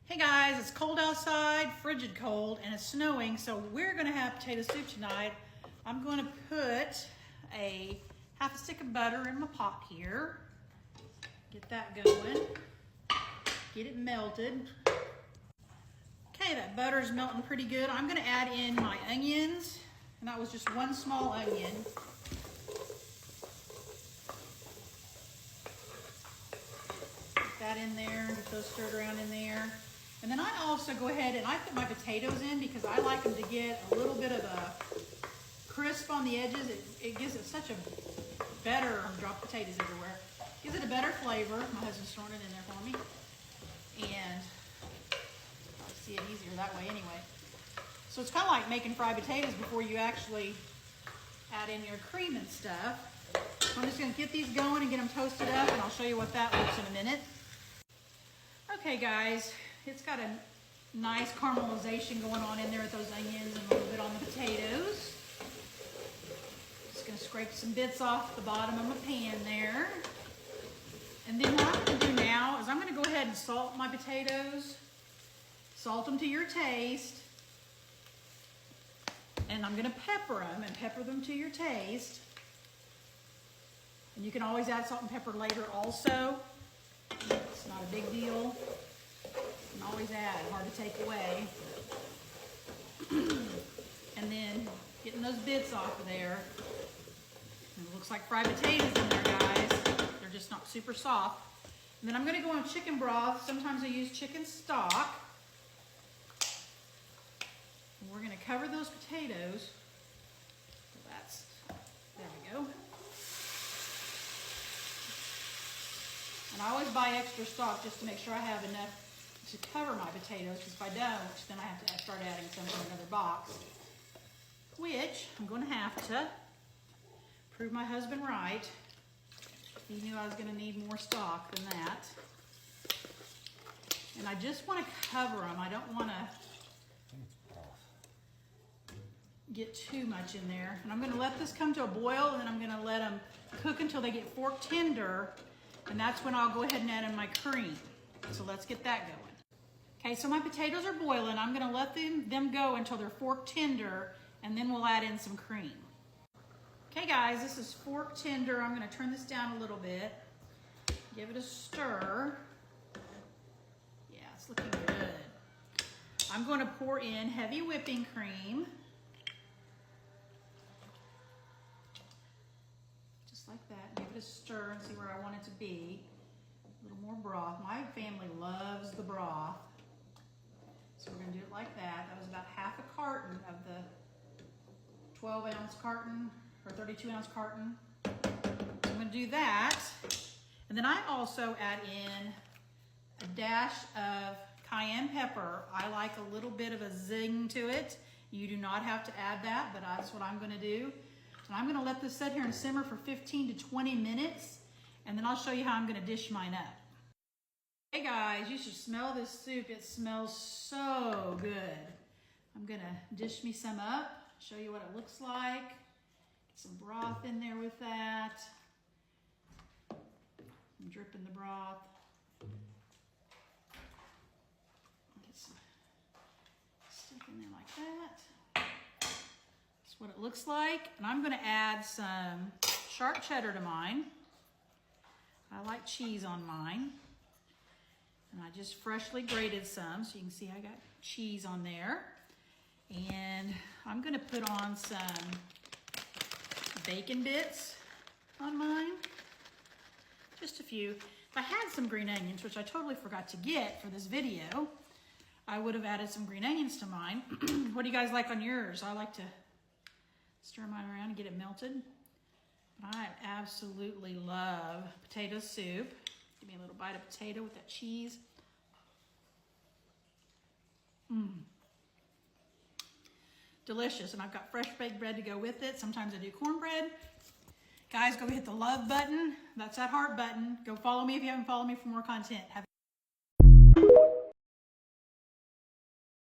Hey guys, it's cold outside, frigid cold, and it's snowing, so we're gonna have potato soup tonight. I'm gonna put a half a stick of butter in my pot here. Get that going. Get it melted. Okay, that butter's melting pretty good. I'm gonna add in my onions, and that was just one small onion. Get that in there, get those stirred around in there. And then I also go ahead and I put my potatoes in because I like them to get a little bit of a crisp on the edges. It gives it such a better, drop potatoes everywhere. Gives it a better flavor. My husband's throwing it in there for me. And I see it easier that way anyway. So it's kind of like making fried potatoes before you actually add in your cream and stuff. So I'm just gonna get these going and get them toasted up, and I'll show you what that looks in a minute. Okay guys, it's got a nice caramelization going on in there with those onions and a little bit on the potatoes. Just gonna scrape some bits off the bottom of my pan there. And then what I'm gonna do now is I'm gonna go ahead and salt my potatoes. Salt them to your taste. And I'm gonna pepper them and pepper them to your taste. And you can always add salt and pepper later also. It's not a big deal. You can always add, hard to take away. And then getting those bits off of there. And it looks like fried potatoes in there, guys. They're just not super soft. And then I'm gonna go on chicken broth. Sometimes I use chicken stock. And we're gonna cover those potatoes. So there we go. And I always buy extra stock just to make sure I have enough to cover my potatoes, because if I don't, then I have to start adding some in another box, which I'm going to have to prove my husband right. He knew I was going to need more stock than that. And I just want to cover them. I don't want to get too much in there. And I'm going to let this come to a boil, and then I'm going to let them cook until they get fork tender. And that's when I'll go ahead and add in my cream. So let's get that going. Okay, so my potatoes are boiling. I'm gonna let them go until they're fork tender, and then we'll add in some cream. Okay guys, this is fork tender. I'm gonna turn this down a little bit. Give it a stir. Yeah, it's looking good. I'm gonna pour in heavy whipping cream. Like that. Give it a stir and see where I want it to be. A little more broth. My family loves the broth. So we're going to do it like that. That was about half a carton of the 12-ounce carton or 32-ounce carton. So I'm going to do that. And then I also add in a dash of cayenne pepper. I like a little bit of a zing to it. You do not have to add that, but that's what I'm going to do. And I'm gonna let this sit here and simmer for 15 to 20 minutes, and then I'll show you how I'm gonna dish mine up. Hey guys, you should smell this soup. It smells so good. I'm gonna dish me some up, show you what it looks like. Get some broth in there with that. I'm dripping the broth. Get some stuff in there like that. That's what it looks like. And I'm gonna add some sharp cheddar to mine. I like cheese on mine. And I just freshly grated some, so you can see I got cheese on there. And I'm gonna put on some bacon bits on mine. Just a few. If I had some green onions, which I totally forgot to get for this video, I would have added some green onions to mine. What do you guys like on yours? I like to stir mine around and get it melted. But I absolutely love potato soup. Give me a little bite of potato with that cheese. Delicious. And I've got fresh baked bread to go with it. Sometimes I do cornbread. Guys, go hit the love button. That's that heart button. Go follow me if you haven't followed me for more content. Have a